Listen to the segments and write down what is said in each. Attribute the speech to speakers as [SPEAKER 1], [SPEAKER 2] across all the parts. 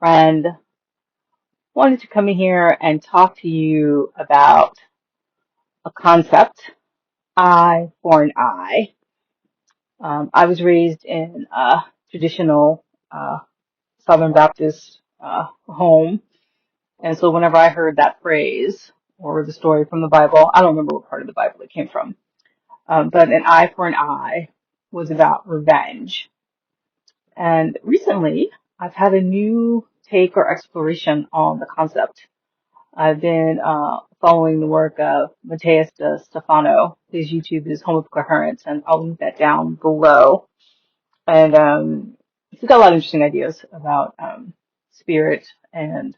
[SPEAKER 1] friend. Wanted to come in here and talk to you about a concept, eye for an eye. I was raised in a traditional uh, Southern Baptist home, and so whenever I heard that phrase or the story from the Bible, I don't remember what part of the Bible it came from, but an eye for an eye was about revenge. And recently, I've had a new take or exploration on the concept. I've been following the work of Matías Stefano. His YouTube is Home of Coherence, and I'll link that down below. And he's got a lot of interesting ideas about spirit and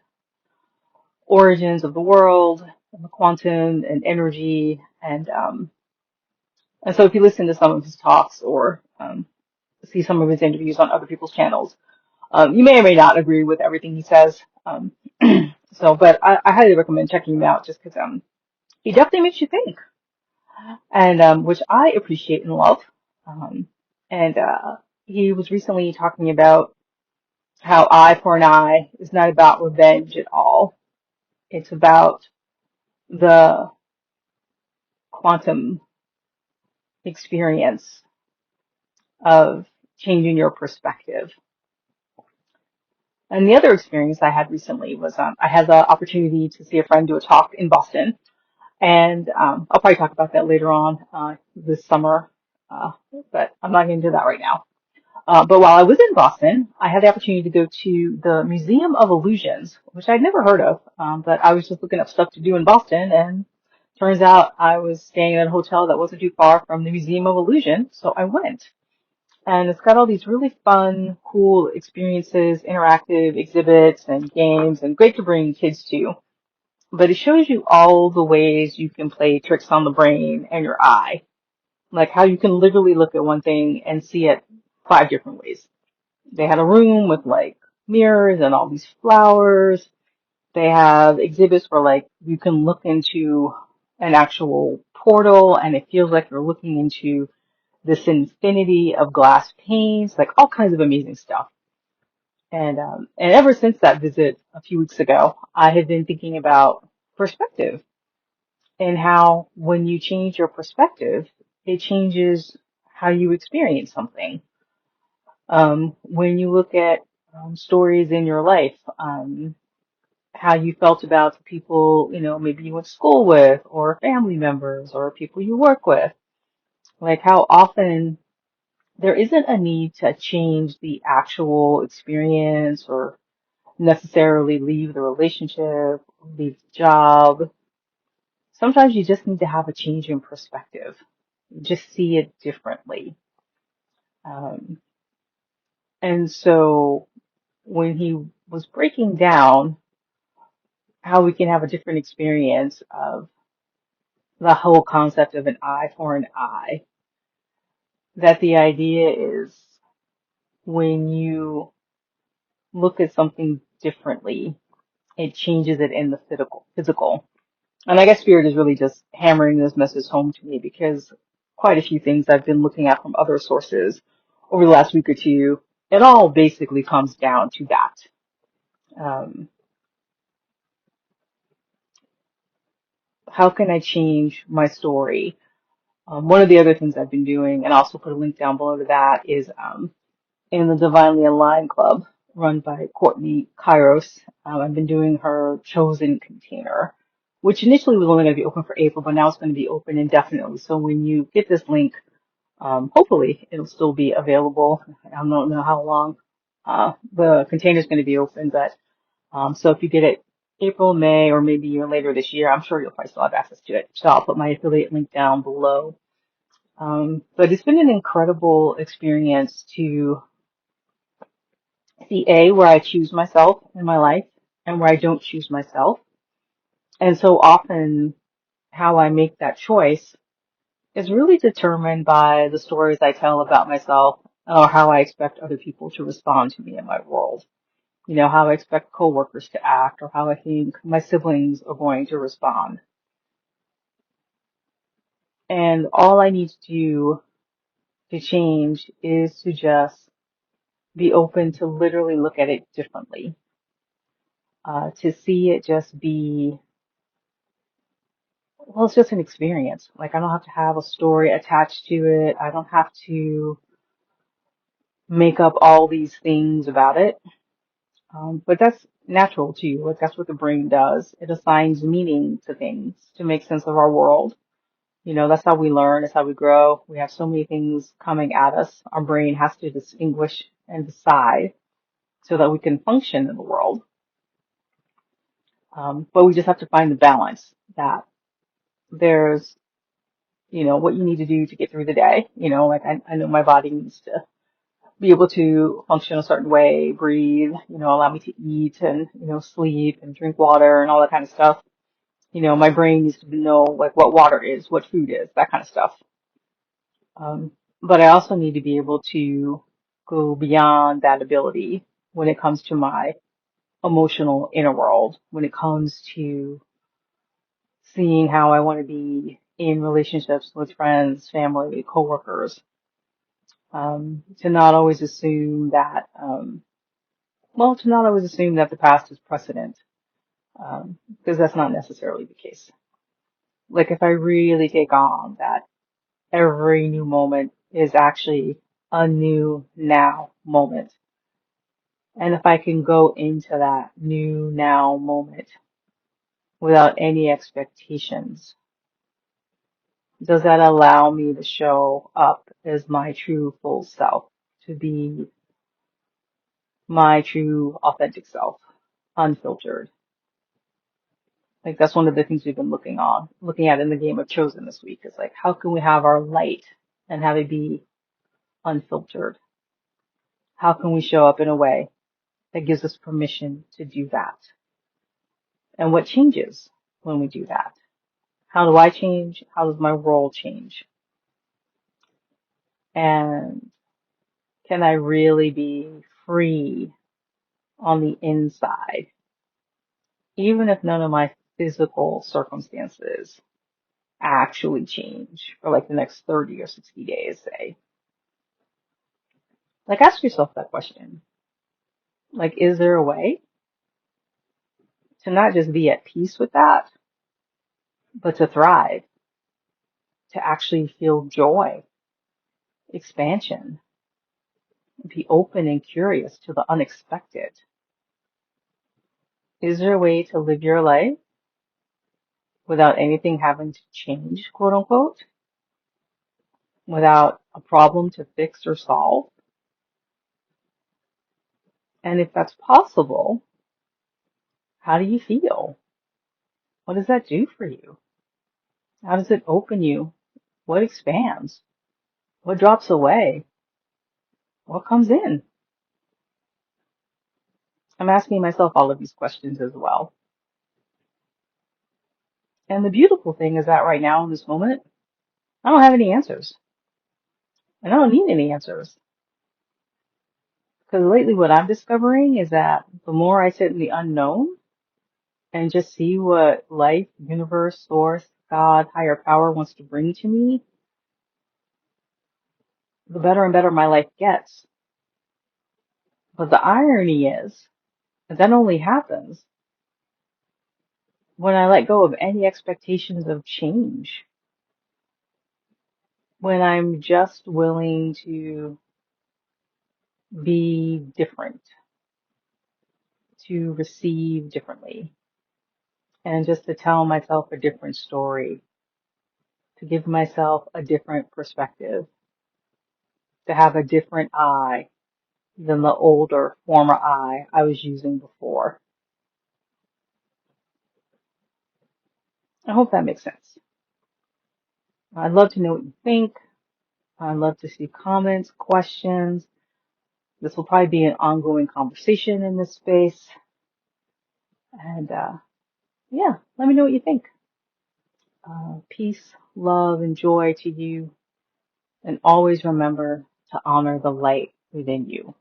[SPEAKER 1] origins of the world, and the quantum and energy, and so if you listen to some of his talks or see some of his interviews on other people's channels, you may or may not agree with everything he says. But I highly recommend checking him out just because he definitely makes you think, and which I appreciate and love. Um, and he was recently talking about how eye for an eye is not about revenge at all. It's about the quantum experience of changing your perspective. And the other experience I had recently was I had the opportunity to see a friend do a talk in Boston. And I'll probably talk about that later on this summer, uh, but I'm not going to do that right now. But while I was in Boston, I had the opportunity to go to the Museum of Illusions, which I'd never heard of, but I was just looking up stuff to do in Boston, and turns out I was staying at a hotel that wasn't too far from the Museum of Illusion, so I went. And it's got all these really fun, cool experiences, interactive exhibits and games, and great to bring kids to. But it shows you all the ways you can play tricks on the brain and your eye. Like how you can literally look at one thing and see it 5 different ways. They had a room with like mirrors and all these flowers. They have exhibits where like you can look into an actual portal and it feels like you're looking into this infinity of glass panes, like all kinds of amazing stuff. And ever since that visit a few weeks ago, I have been thinking about perspective and how when you change your perspective, it changes how you experience something. When you look at stories in your life, how you felt about the people, maybe you went to school with, or family members, or people you work with, like how often there isn't a need to change the actual experience or necessarily leave the relationship, leave the job. Sometimes you just need to have a change in perspective. Just see it differently. Um, and so when he was breaking down how we can have a different experience of the whole concept of an eye for an eye, that the idea is when you look at something differently, it changes it in the physical. And I guess Spirit is really just hammering this message home to me because quite a few things I've been looking at from other sources over the last week or two, it all basically comes down to that. Um, how can I change my story? One of the other things I've been doing, and I'll also put a link down below to that, is in the Divinely Aligned Club run by Courtney Kairos. I've been doing her chosen container, which initially was only going to be open for April, but now it's going to be open indefinitely. So when you get this link, hopefully it'll still be available. I don't know how long the container is going to be open, but so if you get it April, May, or maybe even later this year, I'm sure you'll probably still have access to it. So I'll put my affiliate link down below. But it's been an incredible experience to see where I choose myself in my life and where I don't choose myself. And so often how I make that choice is really determined by the stories I tell about myself or how I expect other people to respond to me in my world. How I expect coworkers to act or how I think my siblings are going to respond. And all I need to do to change is to just be open to literally look at it differently. to see it just be, well, it's just an experience. Like I don't have to have a story attached to it. I don't have to make up all these things about it. But that's natural too. Like that's what the brain does. It assigns meaning to things to make sense of our world. You know, that's how we learn. That's how we grow. We have so many things coming at us. Our brain has to distinguish and decide so that we can function in the world. But we just have to find the balance that there's, you know, what you need to do to get through the day. You know, like I know my body needs to be able to function a certain way, breathe, you know, allow me to eat and, you know, sleep and drink water and all that kind of stuff. You know, my brain needs to know like what water is, what food is, that kind of stuff. Um, but I also need to be able to go beyond that ability when it comes to my emotional inner world, when it comes to seeing how I want to be in relationships with friends, family, coworkers, to not always assume that, to not always assume that the past is precedent, because that's not necessarily the case. Like if I really take on that every new moment is actually a new now moment. And if I can go into that new now moment without any expectations, does that allow me to show up as my true full self, to be my true authentic self, unfiltered? Like that's one of the things we've been looking at in the game of Chosen this week is like, how can we have our light and have it be unfiltered? How can we show up in a way that gives us permission to do that? And what changes when we do that? How do I change? How does my role change? And can I really be free on the inside, even if none of my physical circumstances actually change for like the next 30 or 60 days, say? Like, ask yourself that question. Like, is there a way to not just be at peace with that, but to thrive, to actually feel joy, expansion, be open and curious to the unexpected? Is there a way to live your life without anything having to change, quote unquote, without a problem to fix or solve? And if that's possible, how do you feel? What does that do for you? How does it open you? What expands? What drops away? What comes in? I'm asking myself all of these questions as well. And the beautiful thing is that right now in this moment, I don't have any answers. And I don't need any answers. Because lately what I'm discovering is that the more I sit in the unknown and just see what life, universe, source, God, higher power wants to bring to me, the better and better my life gets. But the irony is that only happens when I let go of any expectations of change, when I'm just willing to be different, to receive differently, and just to tell myself a different story, to give myself a different perspective, to have a different eye than the older, former I was using before. I hope that makes sense. I'd love to know what you think. I'd love to see comments, questions. This will probably be an ongoing conversation in this space. And yeah, let me know what you think. Peace, love, and joy to you. And always remember to honor the light within you.